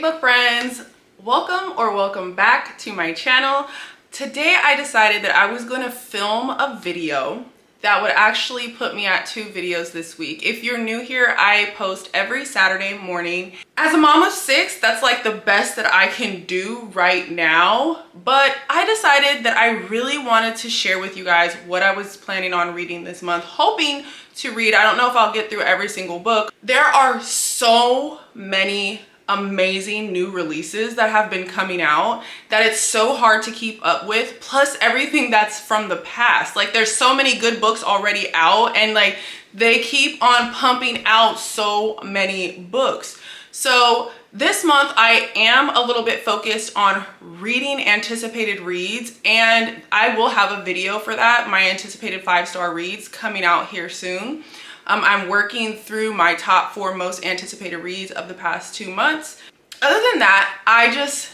book friends, welcome back to my channel. Today I decided that I was going to film a video that would actually put me at 2 videos this week. If you're new here, I post every Saturday morning. As a mom of 6, that's like the best that I can do right now. But I decided that I really wanted to share with you guys what I was planning on reading this month, hoping to read. I don't know if I'll get through every single book. There are so many amazing new releases that have been coming out that it's so hard to keep up with, plus everything that's from the past. Like, there's so many good books already out, and like they keep on pumping out so many books. So this month I am a little bit focused on reading anticipated reads, and I will have a video for that, my anticipated 5-star reads, coming out here soon. I'm working through my top 4 most anticipated reads of the past 2 months. Other than that, I just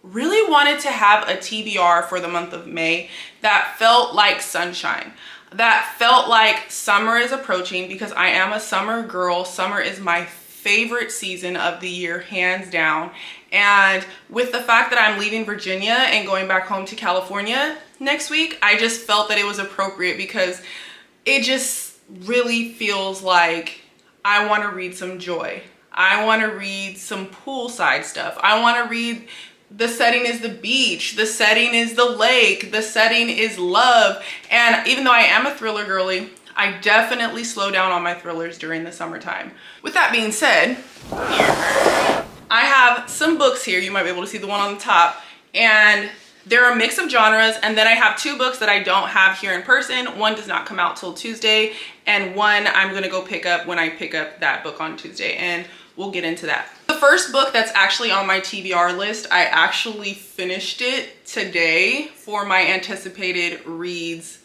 really wanted to have a TBR for the month of May that felt like sunshine, that felt like summer is approaching, because I am a summer girl. Summer is my favorite season of the year, hands down. And with the fact that I'm leaving Virginia and going back home to California next week, I just felt that it was appropriate, because it just really feels like I want to read some joy. I want to read some poolside stuff. I want to read, the setting is the beach, the setting is the lake, the setting is love. And even though I am a thriller girly, I definitely slow down on my thrillers during the summertime. With that being said, here I have some books here. You might be able to see the one on the top, and they're a mix of genres. And then I have 2 books that I don't have here in person. One does not come out till Tuesday, and one I'm gonna go pick up when I pick up that book on Tuesday, and we'll get into that. The first book that's actually on my TBR list, I actually finished it today for my anticipated reads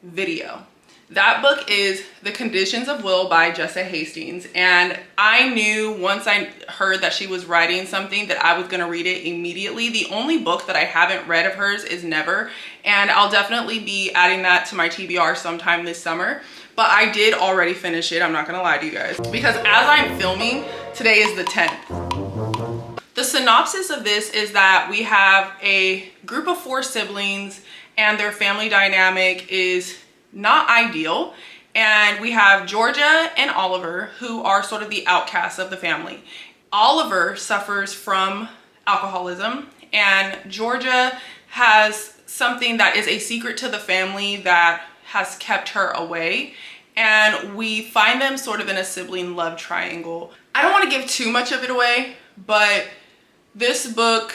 video. That book is The Conditions of Will by Jessa Hastings, and I knew once I heard that she was writing something that I was going to read it immediately. The only book that I haven't read of hers is Never, and I'll definitely be adding that to my TBR sometime this summer. But I did already finish it, I'm not going to lie to you guys, because as I'm filming, today is the 10th. The synopsis of this is that we have a group of 4 siblings, and their family dynamic is not ideal, and we have Georgia and Oliver, who are sort of the outcasts of the family. Oliver suffers from alcoholism, and Georgia has something that is a secret to the family that has kept her away, and we find them sort of in a sibling love triangle. I don't want to give too much of it away, but this book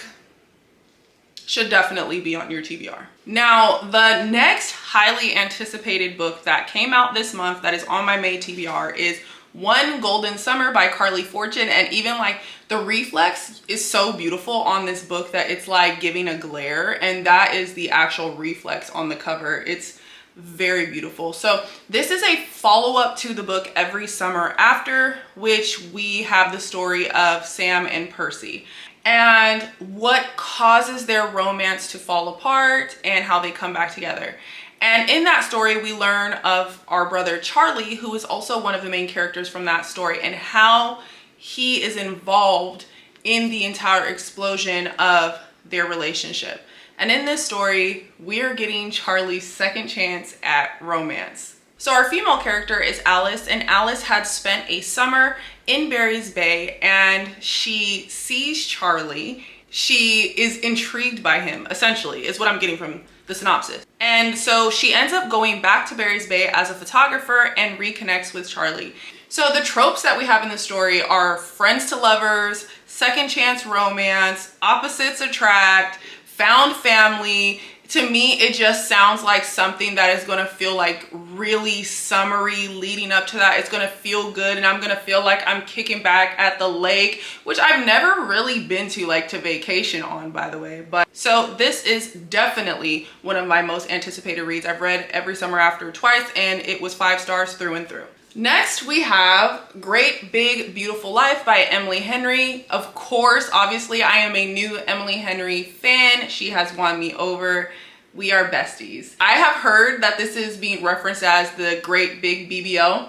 should definitely be on your TBR. Now, the next highly anticipated book that came out this month that is on my May TBR is One Golden Summer by Carly Fortune. And even like the reflex is so beautiful on this book that it's like giving a glare, and that is the actual reflex on the cover. It's very beautiful. So this is a follow-up to the book Every Summer After, which we have the story of Sam and Percy, and what causes their romance to fall apart and how they come back together. And in that story, we learn of our brother Charlie, who is also one of the main characters from that story, and how he is involved in the entire explosion of their relationship. And in this story, we're getting Charlie's second chance at romance. So our female character is Alice, and Alice had spent a summer in Barry's Bay, and she sees Charlie. She is intrigued by him, essentially, is what I'm getting from the synopsis. And so she ends up going back to Barry's Bay as a photographer and reconnects with Charlie. So the tropes that we have in the story are friends to lovers, second chance romance, opposites attract, found family. To me, it just sounds like something that is going to feel like really summery leading up to that. It's going to feel good, and I'm going to feel like I'm kicking back at the lake, which I've never really been to, like, to vacation on, by the way. But so this is definitely one of my most anticipated reads. I've read Every Summer After twice, and it was 5 stars through and through. Next, we have Great Big Beautiful Life by Emily Henry. Of course, obviously, I am a new Emily Henry fan. She has won me over. We are besties. I have heard that this is being referenced as the Great Big BBL.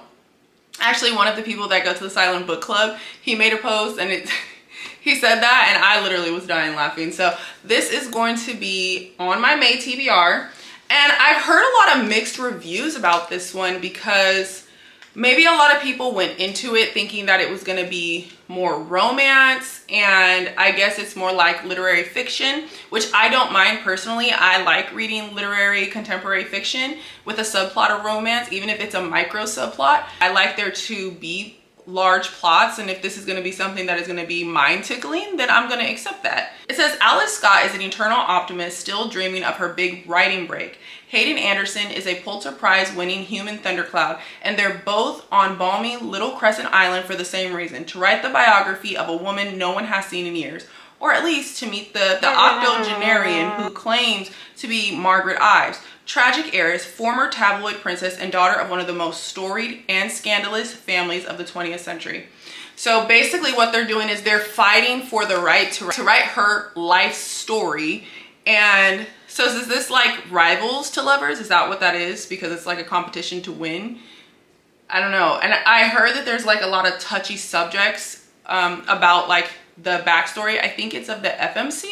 Actually, one of the people that go to the Silent Book Club, he made a post, and He said that and I literally was dying laughing. So this is going to be on my May TBR. And I've heard a lot of mixed reviews about this one because maybe a lot of people went into it thinking that it was going to be more romance, and I guess it's more like literary fiction, which I don't mind personally. I like reading literary contemporary fiction with a subplot of romance, even if it's a micro subplot. I like there to be large plots, and if this is going to be something that is going to be mind tickling, then I'm going to accept that. It says Alice Scott is an eternal optimist still dreaming of her big writing break. Hayden Anderson is a Pulitzer Prize winning human thundercloud, and they're both on balmy Little Crescent Island for the same reason, to write the biography of a woman no one has seen in years, or at least to meet the octogenarian who claims to be Margaret Ives, tragic heiress, former tabloid princess, and daughter of one of the most storied and scandalous families of the 20th century. So basically what they're doing is they're fighting for the right to write her life story. And so is this like rivals to lovers? Is that what that is? Because it's like a competition to win? I don't know. And I heard that there's like a lot of touchy subjects about like the backstory. I think it's of the FMC.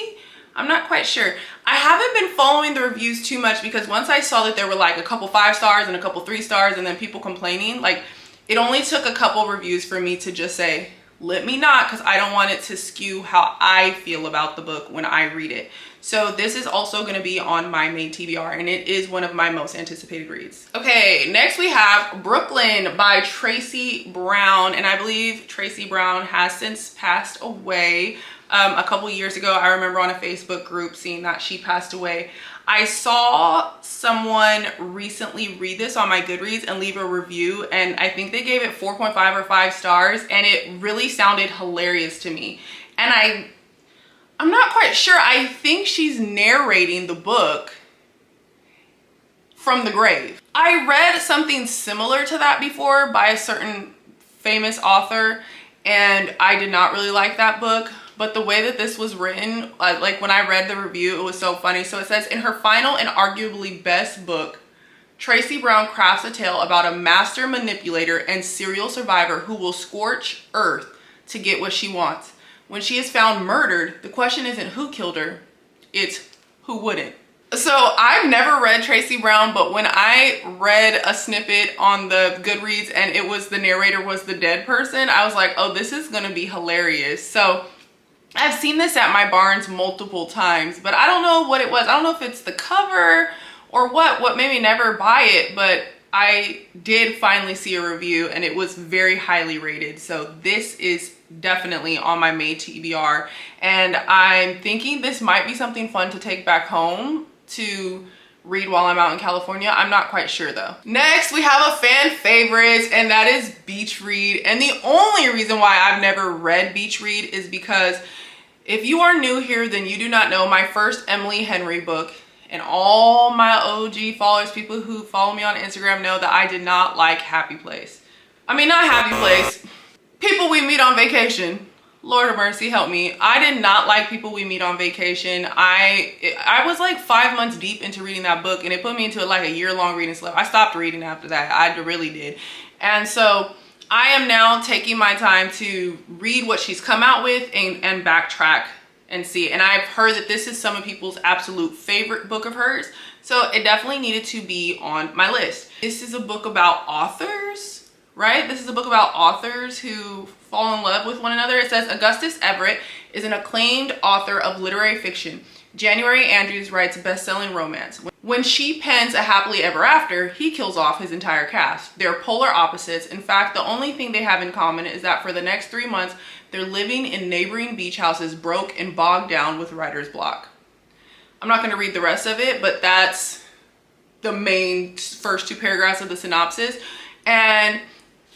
I'm not quite sure. I haven't been following the reviews too much because once I saw that there were like a couple 5 stars and a couple 3 stars and then people complaining, like it only took a couple reviews for me to just say, let me not, because I don't want it to skew how I feel about the book when I read it. So this is also going to be on my May TBR, and it is one of my most anticipated reads. Okay, next we have Brooklyn by Tracy Brown, and I believe Tracy Brown has since passed away. A couple years ago, I remember on a Facebook group seeing that she passed away. I saw someone recently read this on my Goodreads and leave a review, and I think they gave it 4.5 or 5 stars, and it really sounded hilarious to me. And I'm not quite sure. I think she's narrating the book from the grave. I read something similar to that before by a certain famous author, and I did not really like that book. But the way that this was written, like when I read the review, it was so funny. So it says, in her final and arguably best book, Tracy Brown crafts a tale about a master manipulator and serial survivor who will scorch earth to get what she wants. When she is found murdered, the question isn't who killed her, it's who wouldn't. So I've never read Tracy Brown, but when I read a snippet on the Goodreads and it was the narrator was the dead person, I was like, oh, this is gonna be hilarious. So I've seen this at my Barnes multiple times, but I don't know what it was. I don't know if it's the cover or what made me never buy it, but I did finally see a review and it was very highly rated. So this is definitely on my May TBR, and I'm thinking this might be something fun to take back home to read while I'm out in California. I'm not quite sure though. Next, we have a fan favorite, and that is Beach Read. And the only reason why I've never read Beach Read is because if you are new here, then you do not know my first Emily Henry book. And all my OG followers, people who follow me on Instagram, know that I did not like Happy Place. I mean, not Happy Place. People We Meet on Vacation. Lord of mercy, help me. I did not like People We Meet on Vacation. I was like 5 months deep into reading that book, and it put me into like a year-long reading slump. I stopped reading after that. I really did. And so I am now taking my time to read what she's come out with and backtrack and see. And I've heard that this is some of people's absolute favorite book of hers. So it definitely needed to be on my list. This is a book about authors, right? This is a book about authors who fall in love with one another. It says Augustus Everett is an acclaimed author of literary fiction. January Andrews writes best-selling romance. When she pens A Happily Ever After, he kills off his entire cast. They're polar opposites. In fact, the only thing they have in common is that for the next 3 months, they're living in neighboring beach houses, broke and bogged down with writer's block. I'm not going to read the rest of it, but that's the main first 2 paragraphs of the synopsis. And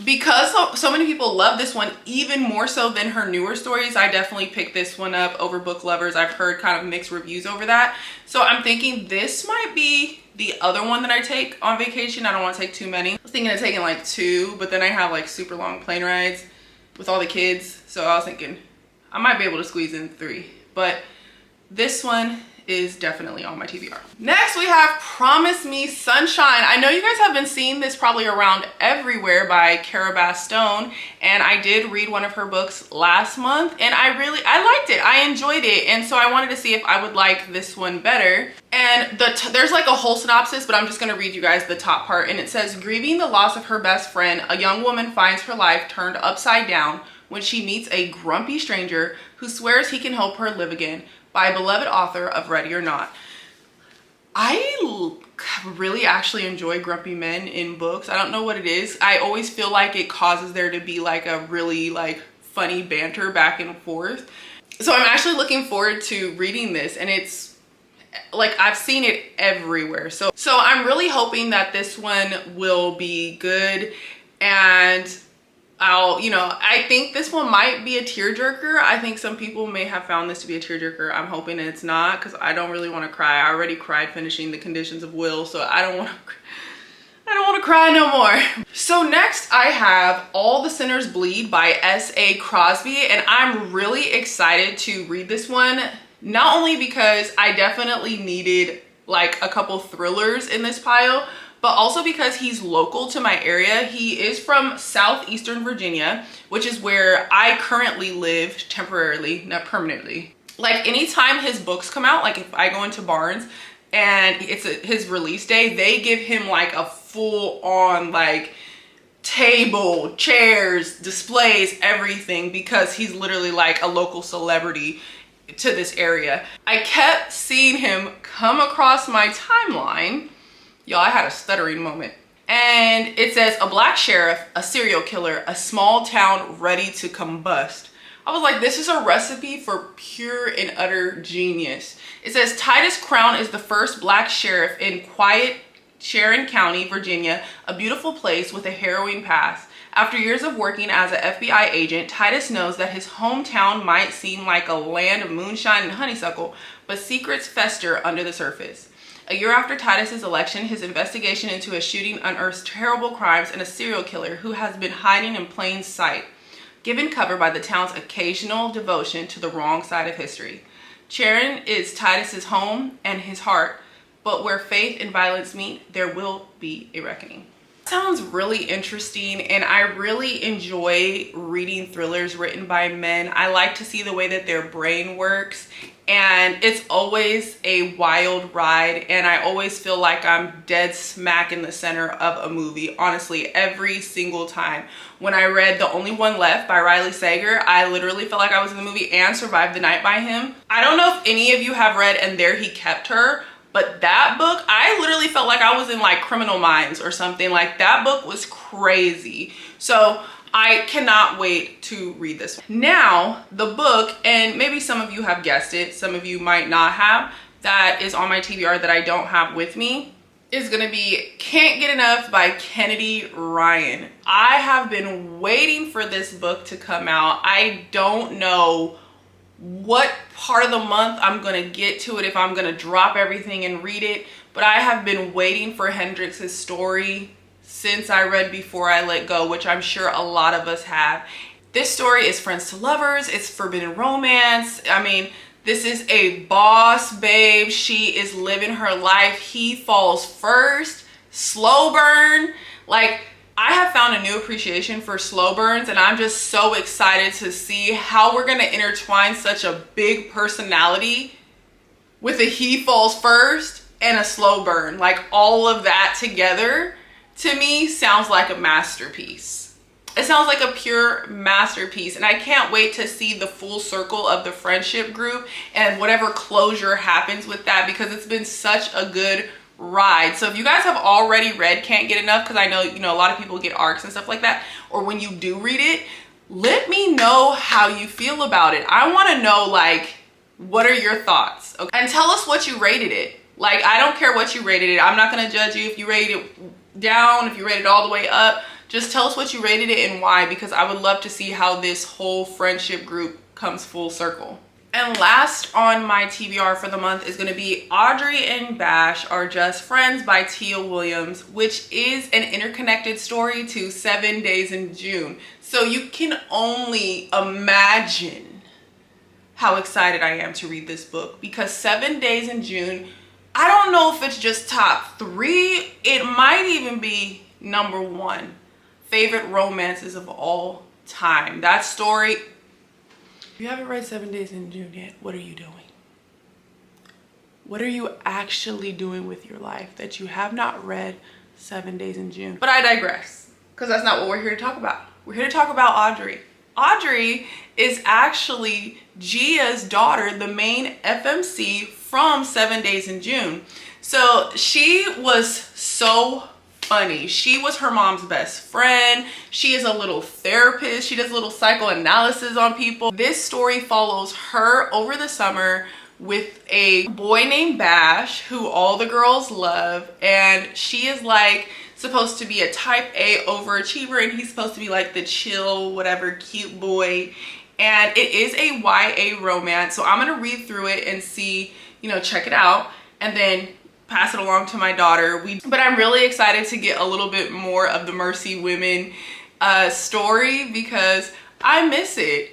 because so many people love this one, even more so than her newer stories, I definitely picked this one up over Book Lovers. I've heard kind of mixed reviews over that. So I'm thinking this might be the other one that I take on vacation. I don't want to take too many. I was thinking of taking like 2, but then I have like super long plane rides with all the kids. So I was thinking I might be able to squeeze in 3. But this one is definitely on my TBR. Next, we have Promise Me Sunshine. I know you guys have been seeing this probably around everywhere by Cara Bastone, and I did read one of her books last month, and I liked it. I enjoyed it, and so I wanted to see if I would like this one better. And there's like a whole synopsis, but I'm just gonna read you guys the top part, and it says, grieving the loss of her best friend, a young woman finds her life turned upside down when she meets a grumpy stranger who swears he can help her live again, by a beloved author of Ready or Not. I really actually enjoy grumpy men in books. I don't know what it is. I always feel like it causes there to be like a really like funny banter back and forth. So I'm actually looking forward to reading this, and it's like I've seen it everywhere. So I'm really hoping that this one will be good, and I think this one might be a tearjerker. I think some people may have found this to be a tearjerker. I'm hoping it's not, because I don't really want to cry. I already cried finishing The Conditions of Will, so I don't want to cry no more. So next I have All the Sinners Bleed by S.A. Crosby, and I'm really excited to read this one, not only because I definitely needed like a couple thrillers in this pile, but also because he's local to my area. He is from southeastern Virginia, which is where I currently live temporarily, not permanently. Like anytime his books come out, like if I go into Barnes and it's his release day, they give him like a full on like table, chairs, displays, everything, because he's literally like a local celebrity to this area. I kept seeing him come across my timeline. Y'all, I had a stuttering moment. And it says, a black sheriff, a serial killer, a small town ready to combust. I was like, this is a recipe for pure and utter genius. It says, Titus Crown is the first black sheriff in quiet Sharon County, Virginia, a beautiful place with a harrowing past. After years of working as an FBI agent, Titus knows that his hometown might seem like a land of moonshine and honeysuckle, but secrets fester under the surface. A year after Titus's election, his investigation into a shooting unearths terrible crimes and a serial killer who has been hiding in plain sight, given cover by the town's occasional devotion to the wrong side of history. Sharon is Titus's home and his heart, but where faith and violence meet, there will be a reckoning. Sounds really interesting, and I really enjoy reading thrillers written by men. I like to see the way that their brain works, and it's always a wild ride, and I always feel like I'm dead smack in the center of a movie, honestly, every single time. When I read The Only One Left by Riley Sager, I literally felt like I was in the movie, and Survive the Night by him. I don't know if any of you have read And There He Kept Her, but that book, I literally felt like I was in like Criminal Minds or something. Like that book was crazy. So I cannot wait to read this. Now, the book, and maybe some of you have guessed it, some of you might not have, that is on my TBR that I don't have with me, is gonna be Can't Get Enough by Kennedy Ryan. I have been waiting for this book to come out. I don't know what part of the month I'm gonna get to it, if I'm gonna drop everything and read it, but I have been waiting for Hendrix's story since I read Before I Let Go, which I'm sure a lot of us have. This story is friends to lovers, it's forbidden romance. I mean, this is a boss babe, she is living her life, he falls first, slow burn. Like, I have found a new appreciation for slow burns, and I'm just so excited to see how we're gonna intertwine such a big personality with a he falls first and a slow burn. Like, all of that together, to me, sounds like a masterpiece. It sounds like a pure masterpiece, and I can't wait to see the full circle of the friendship group and whatever closure happens with that, because it's been such a good ride. So if you guys have already read Can't Get Enough, because I know, you know, a lot of people get arcs and stuff like that, or when you do read it, let me know how you feel about it. I want to know, like, what are your thoughts? Okay, and tell us what you rated it. Like, I don't care what you rated it. I'm not going to judge you if you rated it down, if you rated it all the way up. Just tell us what you rated it and why, because I would love to see how this whole friendship group comes full circle. And last on my TBR for the month is going to be Audrey and Bash Are Just Friends by Tia Williams, which is an interconnected story to 7 Days in June. So you can only imagine how excited I am to read this book, because 7 Days in June, I don't know if it's just top 3. It might even be number 1 favorite romances of all time. That story, if you haven't read 7 Days in June yet, what are you doing? What are you actually doing with your life that you have not read 7 Days in June? But I digress, because that's not what we're here to talk about. We're here to talk about Audrey. Audrey is actually Gia's daughter, the main FMC from 7 Days in June. So she was so funny. She was her mom's best friend. She is a little therapist. She does a little psychoanalysis on people. This story follows her over the summer with a boy named Bash, who all the girls love, and she is like supposed to be a type A overachiever, and he's supposed to be like the chill, whatever, cute boy. And it is a YA romance, so I'm gonna read through it and see, you know, check it out, and then pass it along to my daughter. But I'm really excited to get a little bit more of the Mercy Women story, because I miss it.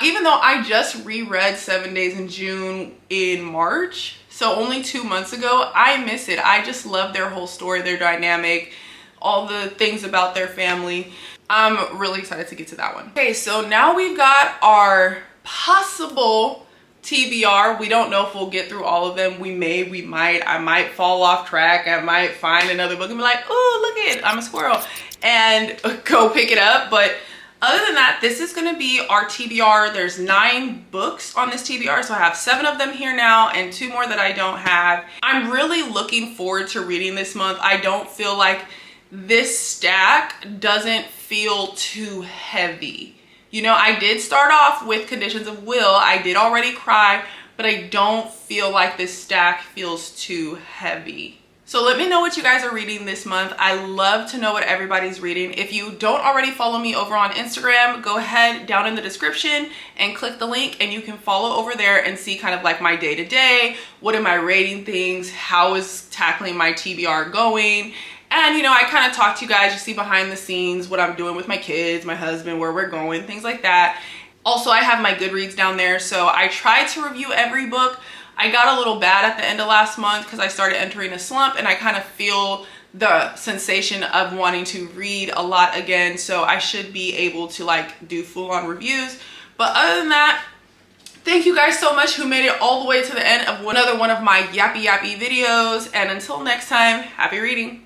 Even though I just reread 7 Days in June in March, so only 2 months ago, I miss it. I just love their whole story, their dynamic, all the things about their family. I'm really excited to get to that one. Okay, so now we've got our possible TBR. We don't know if we'll get through all of them. We may, we might. I might fall off track. I might find another book and be like, oh, look it, I'm a squirrel, and go pick it up. But other than that, this is going to be our TBR. There's 9 books on this TBR, so I have 7 of them here now and 2 more that I don't have. I'm really looking forward to reading this month. I don't feel like this stack doesn't feel too heavy. You know, I did start off with Conditions of Will. I did already cry, but I don't feel like this stack feels too heavy. So let me know what you guys are reading this month. I love to know what everybody's reading. If you don't already follow me over on Instagram, go ahead down in the description and click the link, and you can follow over there and see kind of like my day-to-day. What am I rating things? How is tackling my TBR going? And, you know, I kind of talk to you guys. You see behind the scenes what I'm doing with my kids, my husband, where we're going, things like that. Also, I have my Goodreads down there, so I try to review every book. I got a little bad at the end of last month because I started entering a slump, and I kind of feel the sensation of wanting to read a lot again. So I should be able to like do full-on reviews. But other than that, thank you guys so much who made it all the way to the end of another one of my yappy videos. And until next time, happy reading.